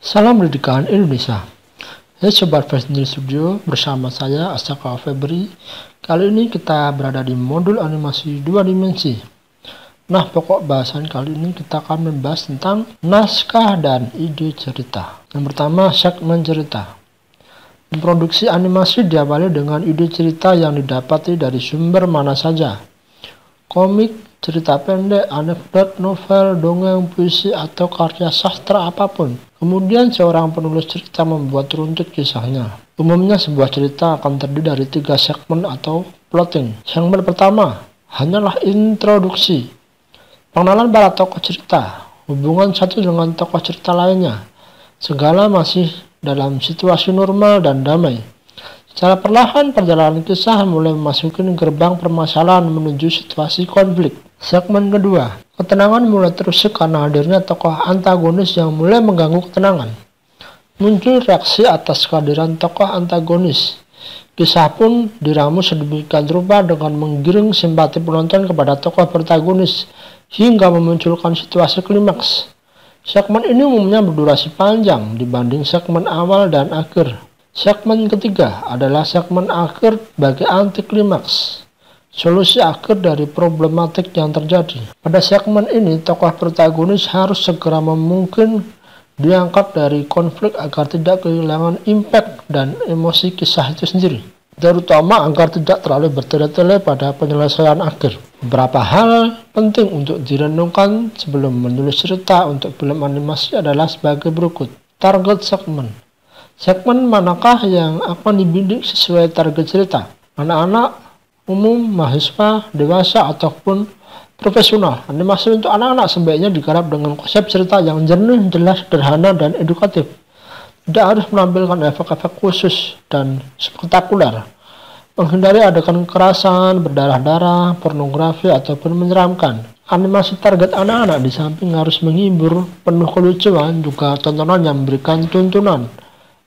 Salam Pendidikan Indonesia. Hai Sobat Flash News Studio, bersama saya Asaka Febri. Kali ini kita berada di modul animasi 2 dimensi. Nah, pokok bahasan kali ini kita akan membahas tentang naskah dan ide cerita. Yang pertama, segmen cerita. Memproduksi animasi diawali dengan ide cerita yang didapati dari sumber mana saja. Komik, cerita pendek, anekdot, novel, dongeng, puisi, atau karya sastra apapun. Kemudian seorang penulis cerita membuat runtut kisahnya. Umumnya sebuah cerita akan terdiri dari 3 segmen atau plotting. Segmen pertama hanyalah introduksi. Pengenalan para tokoh cerita, hubungan satu dengan tokoh cerita lainnya. Segala masih dalam situasi normal dan damai. Secara perlahan perjalanan kisah mulai memasuki gerbang permasalahan menuju situasi konflik. Segmen kedua, ketenangan mulai terusik karena hadirnya tokoh antagonis yang mulai mengganggu ketenangan. Muncul reaksi atas kehadiran tokoh antagonis. Kisah pun diramu sedemikian rupa dengan menggiring simpati penonton kepada tokoh protagonis hingga memunculkan situasi klimaks. Segmen ini umumnya berdurasi panjang dibanding segmen awal dan akhir. Segmen ketiga adalah segmen akhir bagi anti klimaks. Solusi akhir dari problematik yang terjadi. Pada segmen ini, tokoh protagonis harus segera mungkin diangkat dari konflik agar tidak kehilangan impact dan emosi kisah itu sendiri. Terutama agar tidak terlalu bertele-tele pada penyelesaian akhir. Beberapa hal penting untuk direnungkan sebelum menulis cerita untuk film animasi adalah sebagai berikut. Target segmen. Segmen manakah yang akan dibidik sesuai target cerita? Anak-anak, umum, mahasiswa, dewasa, ataupun profesional. Animasi untuk anak-anak sebaiknya digarap dengan konsep cerita yang jernih, jelas, sederhana, dan edukatif. Tidak harus menampilkan efek-efek khusus dan spektakuler. Menghindari adegan kekerasan, berdarah-darah, pornografi, ataupun menyeramkan. Animasi target anak-anak di samping harus menghibur, penuh kelucuan, juga tontonan yang memberikan tuntunan.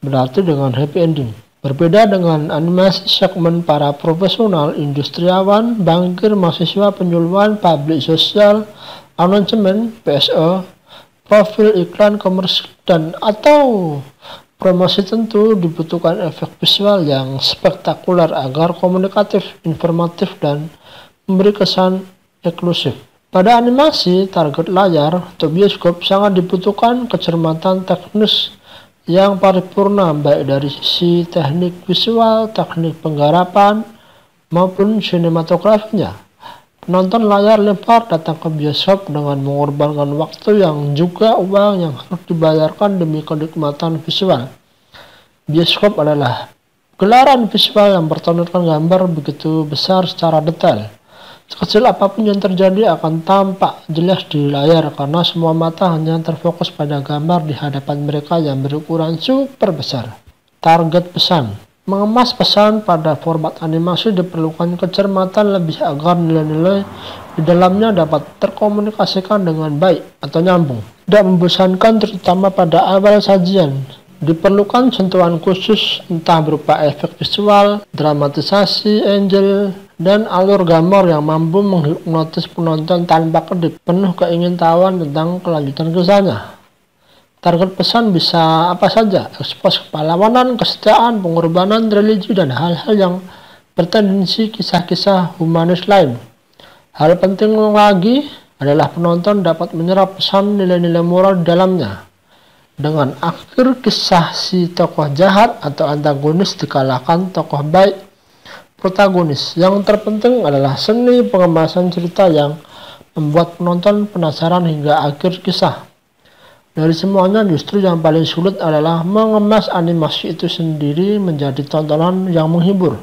Berarti dengan happy ending. Berbeda dengan animasi segmen para profesional, industriawan, bankir, mahasiswa, penyuluhan, publik sosial, announcement, PSO, profil iklan, komersil, dan atau promosi tentu dibutuhkan efek visual yang spektakuler agar komunikatif, informatif, dan memberi kesan eksklusif. Pada animasi target layar atau bioskop sangat dibutuhkan kecermatan teknis yang paripurna baik dari sisi teknik visual, teknik penggarapan, maupun sinematografinya. Penonton layar lebar datang ke bioskop dengan mengorbankan waktu yang juga uang yang harus dibayarkan demi kenikmatan visual. Bioskop adalah gelaran visual yang bertontonkan gambar begitu besar secara detail. Sekecil apapun yang terjadi akan tampak jelas di layar karena semua mata hanya terfokus pada gambar di hadapan mereka yang berukuran super besar. Target pesan. Mengemas pesan pada format animasi diperlukan kecermatan lebih agar nilai-nilai di dalamnya dapat terkomunikasikan dengan baik atau nyambung. Tidak membosankan terutama pada awal sajian. Diperlukan sentuhan khusus entah berupa efek visual, dramatisasi, angel, dan alur gambar yang mampu menghipnotis penonton tanpa kedip, penuh keingintahuan tentang kelanjutan kisahnya. Target pesan bisa apa saja, ekspos kepahlawanan, kesetiaan, pengorbanan, religi, dan hal-hal yang bertendensi kisah-kisah humanis lain. Hal penting lagi adalah penonton dapat menyerap pesan nilai-nilai moral di dalamnya. Dengan akhir kisah si tokoh jahat atau antagonis dikalahkan tokoh baik protagonis. Yang terpenting adalah seni pengemasan cerita yang membuat penonton penasaran hingga akhir kisah. Dari semuanya justru yang paling sulit adalah mengemas animasi itu sendiri menjadi tontonan yang menghibur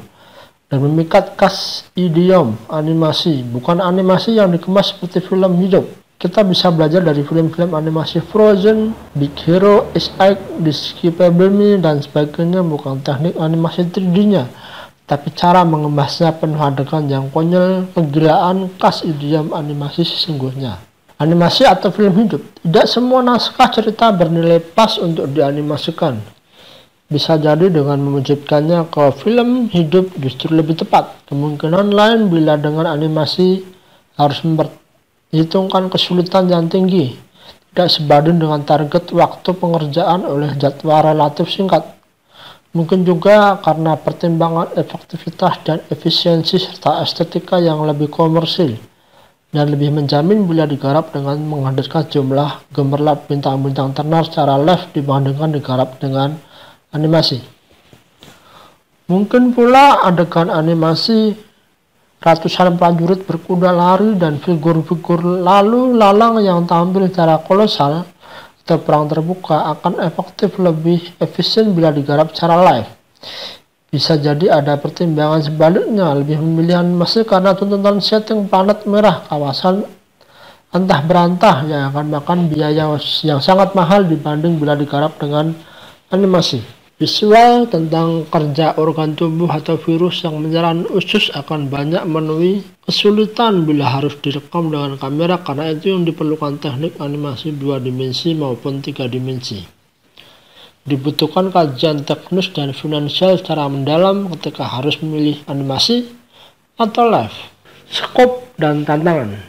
dan memikat khas idiom animasi, bukan animasi yang dikemas seperti film hidup. Kita bisa belajar dari film-film animasi Frozen, Big Hero, Ice Age, Despicable Me, dan sebagainya, bukan teknik animasi 3D-nya, tapi cara mengemasnya penuh adegan yang konyol, kegilaan khas idiom animasi sesungguhnya. Animasi atau film hidup, tidak semua naskah cerita bernilai pas untuk dianimasikan. Bisa jadi dengan mewujudkannya ke film hidup justru lebih tepat. Kemungkinan lain bila dengan animasi harus memperhitungkan kesulitan yang tinggi. tidak sebanding dengan target waktu pengerjaan oleh jadwal relatif singkat. Mungkin juga karena pertimbangan efektivitas dan efisiensi serta estetika yang lebih komersil dan lebih menjamin bila digarap dengan menghadirkan jumlah gemerlap bintang-bintang tenar secara live dibandingkan digarap dengan animasi. Mungkin pula adegan animasi ratusan prajurit berkuda lari dan figur-figur lalu lalang yang tampil secara kolosal atau perang terbuka akan efektif lebih efisien bila digarap secara live. Bisa jadi ada pertimbangan sebaliknya, lebih memilih animasi karena tuntutan setting planet merah kawasan antah berantah yang akan makan biaya yang sangat mahal dibanding bila digarap dengan animasi. Visual tentang kerja organ tubuh atau virus yang menyerang usus akan banyak menemui kesulitan bila harus direkam dengan kamera, karena itu yang diperlukan teknik animasi 2 dimensi maupun 3 dimensi. Dibutuhkan kajian teknis dan finansial secara mendalam ketika harus memilih animasi atau live. Skop dan tantangan.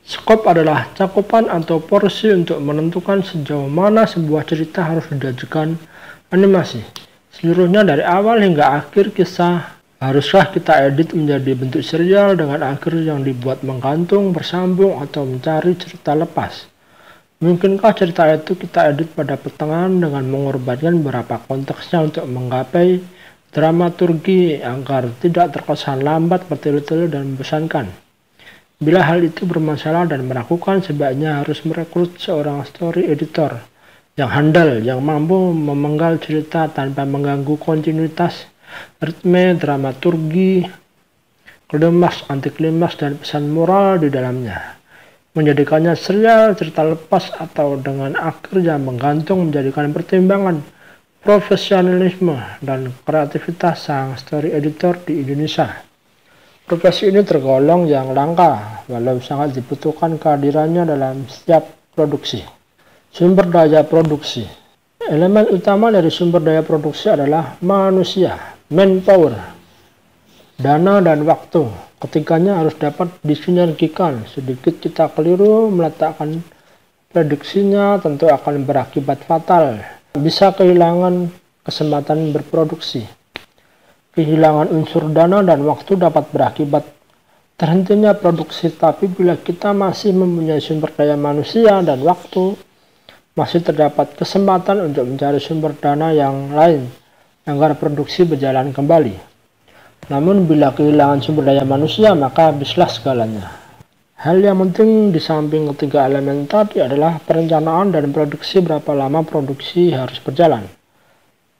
Skop adalah cakupan atau porsi untuk menentukan sejauh mana sebuah cerita harus disajikan animasi. Seluruhnya dari awal hingga akhir kisah haruslah kita edit menjadi bentuk serial dengan akhir yang dibuat menggantung, bersambung, atau mencari cerita lepas. Mungkinkah cerita itu kita edit pada pertengahan dengan mengorbankan beberapa konteksnya untuk menggapai dramaturgi agar tidak terkesan lambat, bertele-tele, dan membosankan? Bila hal itu bermasalah dan meragukan, sebaiknya harus merekrut seorang story editor yang handal, yang mampu memenggal cerita tanpa mengganggu kontinuitas, ritme, dramaturgi, klimaks, antiklimaks, dan pesan moral di dalamnya. Menjadikannya serial, cerita lepas, atau dengan akhir yang menggantung menjadikan pertimbangan profesionalisme dan kreativitas sang story editor di Indonesia. Profesi ini tergolong yang langka, walau sangat dibutuhkan kehadirannya dalam setiap produksi. Sumber daya produksi. Elemen utama dari sumber daya produksi adalah manusia, manpower, dana, dan waktu. Ketiganya harus dapat disinergikan. Sedikit kita keliru meletakkan prediksinya tentu akan berakibat fatal. Bisa kehilangan kesempatan berproduksi. Kehilangan unsur dana dan waktu dapat berakibat terhentinya produksi, tapi bila kita masih mempunyai sumber daya manusia dan waktu, masih terdapat kesempatan untuk mencari sumber dana yang lain agar produksi berjalan kembali. Namun bila kehilangan sumber daya manusia, maka habislah segalanya. Hal yang penting di samping ketiga elemen tadi adalah perencanaan dan prediksi berapa lama produksi harus berjalan.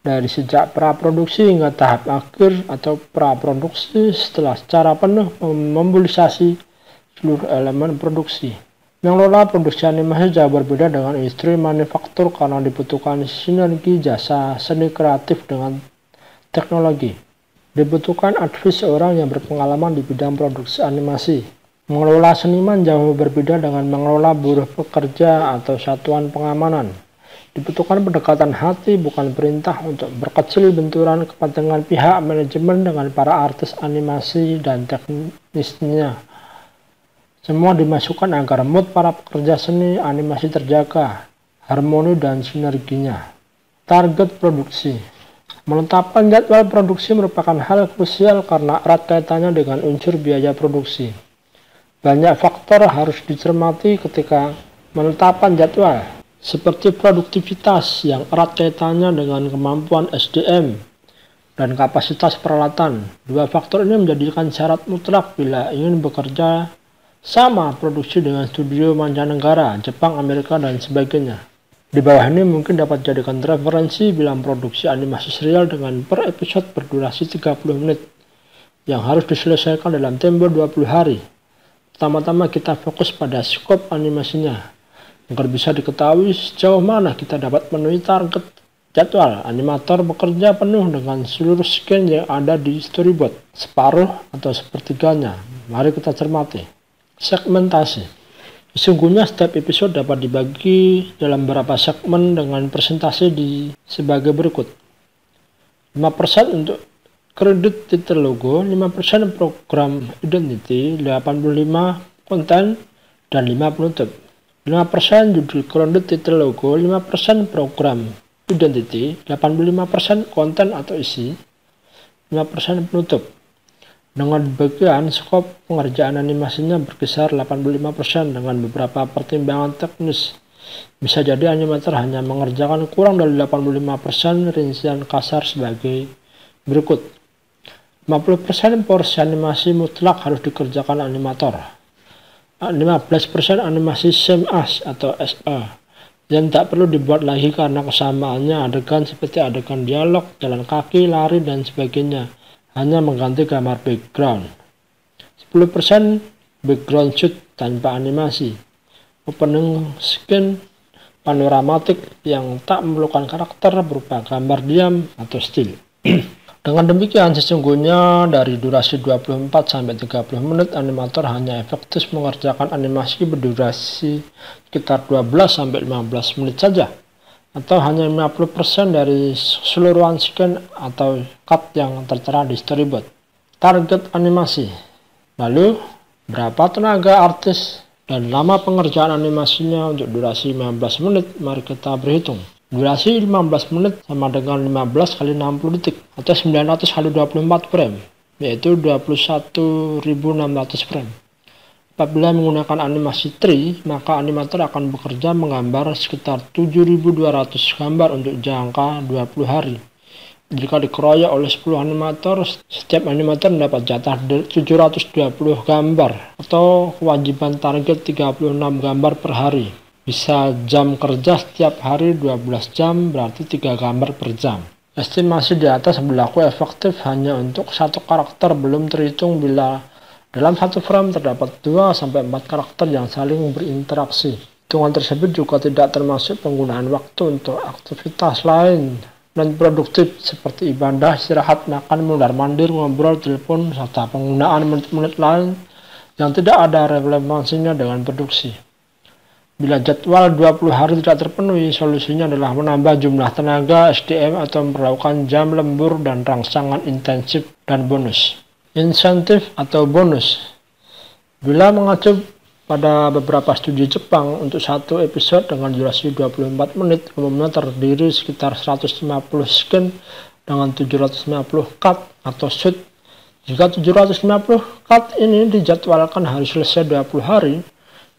Dari sejak praproduksi hingga tahap akhir atau praproduksi setelah secara penuh memobilisasi seluruh elemen produksi. Mengelola produksi animasi jauh berbeda dengan industri manufaktur karena dibutuhkan sinergi jasa seni kreatif dengan teknologi. Dibutuhkan advis seorang yang berpengalaman di bidang produksi animasi. Mengelola seniman jauh berbeda dengan mengelola buruh pekerja atau satuan pengamanan. Dibutuhkan pendekatan hati, bukan perintah, untuk berkecil benturan kepentingan pihak manajemen dengan para artis animasi dan teknisnya. Semua dimasukkan agar mood para pekerja seni animasi terjaga, harmoni dan sinerginya. Target produksi. Menetapkan jadwal produksi merupakan hal krusial karena erat kaitannya dengan unsur biaya produksi. Banyak faktor harus dicermati ketika menetapkan jadwal, seperti produktivitas yang erat kaitannya dengan kemampuan SDM dan kapasitas peralatan. Dua faktor ini menjadikan syarat mutlak bila ingin bekerja sama produksi dengan studio mancanegara, Jepang, Amerika, dan sebagainya. Di bawah ini mungkin dapat dijadikan referensi bila produksi animasi serial dengan per episode berdurasi 30 menit yang harus diselesaikan dalam tempo 20 hari. Pertama-tama kita fokus pada skop animasinya agar bisa diketahui sejauh mana kita dapat memenuhi target jadwal. Animator bekerja penuh dengan seluruh scan yang ada di storyboard, separuh atau sepertiganya. Mari kita cermati. Segmentasi. Sesungguhnya setiap episode dapat dibagi dalam beberapa segmen dengan presentasi sebagai berikut. 5% untuk kredit titel logo, 5% program identity, 85 konten, dan 5 penutup. 5% judul grounded title logo, 5% program identity, 85% konten atau isi, 5% penutup. Dengan bagian skop pengerjaan animasinya berkisar 85% dengan beberapa pertimbangan teknis. Bisa jadi animator hanya mengerjakan kurang dari 85%, rincian kasar sebagai berikut. 50% porsi animasi mutlak harus dikerjakan animator. 15% animasi same as atau SE yang tak perlu dibuat lagi karena kesamaannya adegan seperti adegan dialog, jalan kaki, lari, dan sebagainya. Hanya mengganti gambar background. 10% background shoot tanpa animasi. Opening scene panoramatik yang tak memerlukan karakter berupa gambar diam atau still. Dengan demikian, sesungguhnya dari durasi 24-30 menit, animator hanya efektif mengerjakan animasi berdurasi sekitar 12-15 menit saja, atau hanya 50% dari keseluruhan scan atau cut yang tertera di storyboard. Target animasi. Lalu, berapa tenaga artis dan lama pengerjaan animasinya untuk durasi 15 menit? Mari kita berhitung. Durasi 15 menit sama dengan 15 kali 60 detik atau 900 kali 24 frame, yaitu 21.600 frame. Apabila menggunakan animasi tree, maka animator akan bekerja menggambar sekitar 7.200 gambar untuk jangka 20 hari. Jika dikeroyok oleh 10 animator, setiap animator mendapat jatah 720 gambar atau kewajiban target 36 gambar per hari. Bisa jam kerja setiap hari 12 jam, berarti 3 gambar per jam. Estimasi di atas berlaku efektif hanya untuk satu karakter, belum terhitung bila dalam satu frame terdapat 2-4 karakter yang saling berinteraksi. Hitungan tersebut juga tidak termasuk penggunaan waktu untuk aktivitas lain dan produktif seperti ibadah, istirahat, makan, mondar-mandir, ngobrol, telepon, serta penggunaan menit-menit lain yang tidak ada relevansinya dengan produksi. Bila jadwal 20 hari tidak terpenuhi, solusinya adalah menambah jumlah tenaga SDM atau memperlakukan jam lembur dan rangsangan intensif dan bonus. Insentif atau bonus. Bila mengacu pada beberapa studi Jepang, untuk satu episode dengan durasi 24 menit umumnya terdiri sekitar 150 scan dengan 750 cut atau shoot. Jika 750 cut ini dijadwalkan harus selesai 20 hari,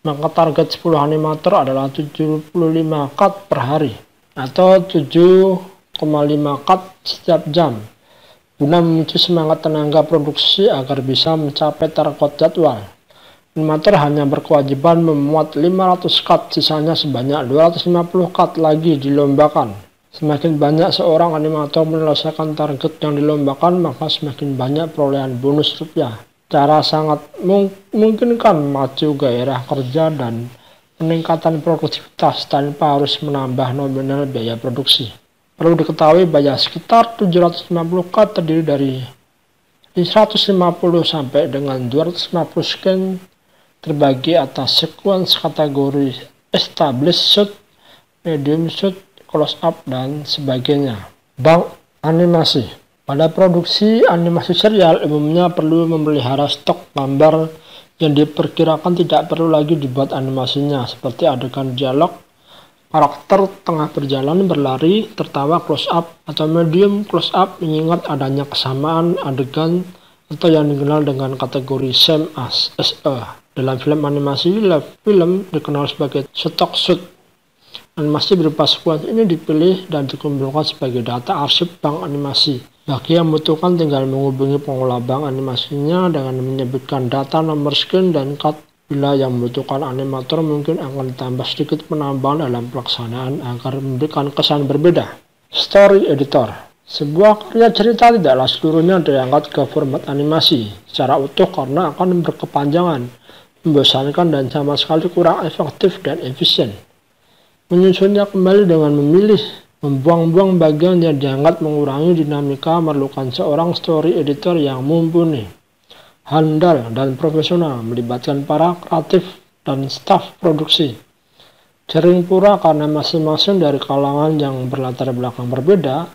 maka target 10 animator adalah 75 cut per hari atau 7,5 cut setiap jam. Guna memicu semangat tenaga produksi agar bisa mencapai target jadwal, animator hanya berkewajiban memuat 500 cut, sisanya sebanyak 250 cut lagi dilombakan. Semakin banyak seorang animator menyelesaikan target yang dilombakan, maka semakin banyak perolehan bonus rupiah. Cara sangat memungkinkan maju gairah kerja dan peningkatan produktivitas tanpa harus menambah nominal biaya produksi. Perlu diketahui bahwa sekitar 750 cut terdiri dari 150 sampai dengan 250 scan terbagi atas sequence kategori established shoot, medium shoot, close up, dan sebagainya. Bank animasi. Pada produksi animasi serial umumnya perlu memelihara stok gambar yang diperkirakan tidak perlu lagi dibuat animasinya, seperti adegan dialog, karakter tengah berjalan, berlari, tertawa, close up, atau medium close up, mengingat adanya kesamaan adegan atau yang dikenal dengan kategori same as SE. Dalam film animasi, film dikenal sebagai stock shoot. Animasi berupa sequence ini dipilih dan dikumpulkan sebagai data arsip bank animasi. Bagi yang membutuhkan tinggal menghubungi pengelola bank animasinya dengan menyebutkan data nomor scan dan cut. Bila yang membutuhkan animator mungkin akan ditambah sedikit penambahan dalam pelaksanaan agar memberikan kesan berbeda. Story editor. Sebuah karya cerita tidaklah seluruhnya diangkat ke format animasi secara utuh karena akan berkepanjangan, membosankan, dan sama sekali kurang efektif dan efisien. Menyusunnya kembali dengan memilih, membuang-buang bagian yang diangkat mengurangi dinamika memerlukan seorang story editor yang mumpuni, handal, dan profesional, melibatkan para kreatif dan staf produksi. Sering pula karena masing-masing dari kalangan yang berlatar belakang berbeda,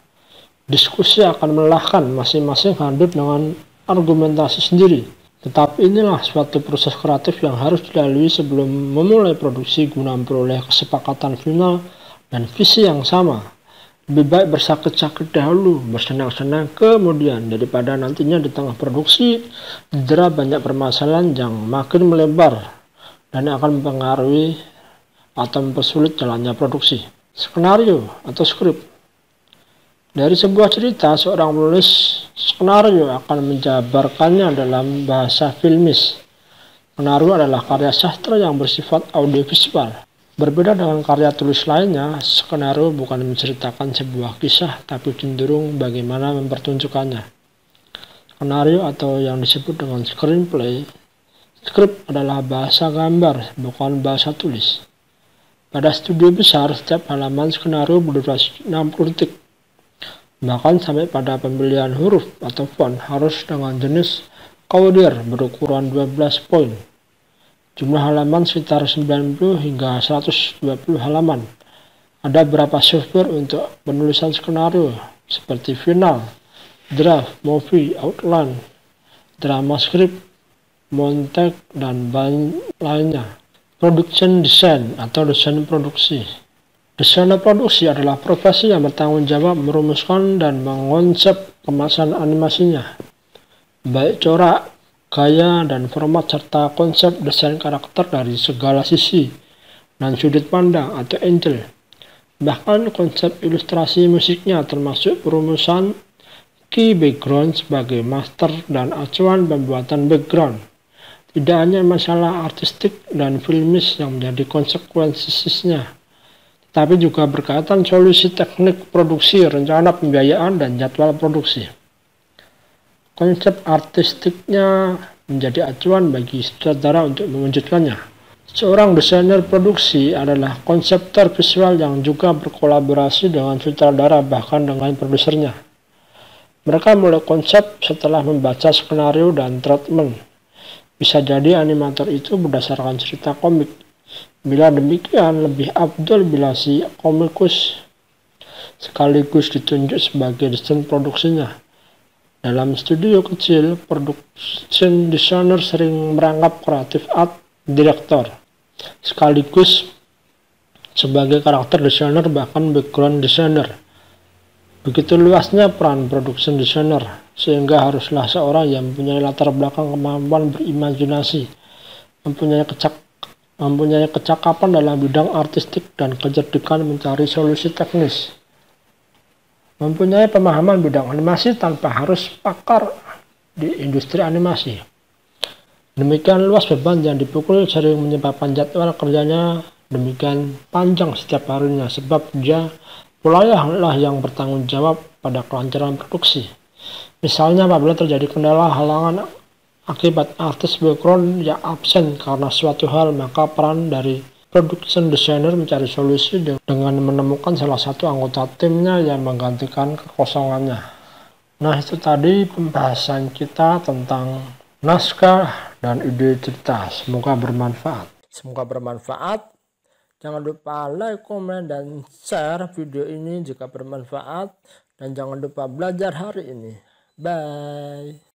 diskusi akan melelahkan, masing-masing hadir dengan argumentasi sendiri. Tetapi inilah suatu proses kreatif yang harus dilalui sebelum memulai produksi guna memperoleh kesepakatan final dan visi yang sama. Lebih baik bersakit-sakit dahulu, bersenang-senang kemudian, daripada nantinya di tengah produksi didera banyak permasalahan yang makin melebar dan akan mempengaruhi atau mempersulit jalannya produksi. Skenario atau skrip. Dari sebuah cerita, seorang penulis skenario akan menjabarkannya dalam bahasa filmis. Skenario adalah karya sastra yang bersifat audiovisual. Berbeda dengan karya tulis lainnya, skenario bukan menceritakan sebuah kisah, tapi cenderung bagaimana mempertunjukkannya. Skenario atau yang disebut dengan screenplay, skrip adalah bahasa gambar, bukan bahasa tulis. Pada studio besar, setiap halaman skenario berdurasi 60 detik. Bahkan sampai pada pemilihan huruf atau font harus dengan jenis Courier berukuran 12 poin. Jumlah halaman sekitar 90 hingga 120 halaman. Ada beberapa software untuk penulisan skenario seperti Final, Draft, Movie, Outline, Drama Script, Montage, dan lainnya. Production Design atau desain produksi. Desainer produksi adalah profesi yang bertanggung jawab merumuskan dan mengonsep kemasan animasinya, baik corak, gaya, dan format serta konsep desain karakter dari segala sisi dan sudut pandang atau angle. Bahkan konsep ilustrasi musiknya termasuk perumusan key background sebagai master dan acuan pembuatan background. Tidak hanya masalah artistik dan filmis yang menjadi konsekuensinya, tapi juga berkaitan solusi teknik produksi, rencana pembiayaan, dan jadwal produksi. Konsep artistiknya menjadi acuan bagi sutradara untuk mewujudkannya. Seorang desainer produksi adalah konseptor visual yang juga berkolaborasi dengan sutradara bahkan dengan produsernya. Mereka mulai konsep setelah membaca skenario dan treatment. Bisa jadi animator itu berdasarkan cerita komik. Bila demikian, lebih afdol bila si komikus sekaligus ditunjuk sebagai desain produksinya. Dalam studio kecil, production designer sering merangkap creative art director sekaligus sebagai karakter designer bahkan background designer. Begitu luasnya peran production designer, sehingga haruslah seorang yang mempunyai latar belakang kemampuan berimajinasi, mempunyai kecakapan dalam bidang artistik dan kecerdikan mencari solusi teknis, mempunyai pemahaman bidang animasi tanpa harus pakar di industri animasi. Demikian luas beban yang dipukul sering menyebabkan jadwal kerjanya demikian panjang setiap harinya, sebab dia pula lah yang bertanggung jawab pada kelancaran produksi. Misalnya apabila terjadi kendala halangan akibat artis background yang absen karena suatu hal, maka peran dari production designer mencari solusi dengan menemukan salah satu anggota timnya yang menggantikan kekosongannya. Nah, itu tadi pembahasan kita tentang naskah dan ide cerita. Semoga bermanfaat. Jangan lupa like, komen, dan share video ini jika bermanfaat. Dan jangan lupa belajar hari ini. Bye.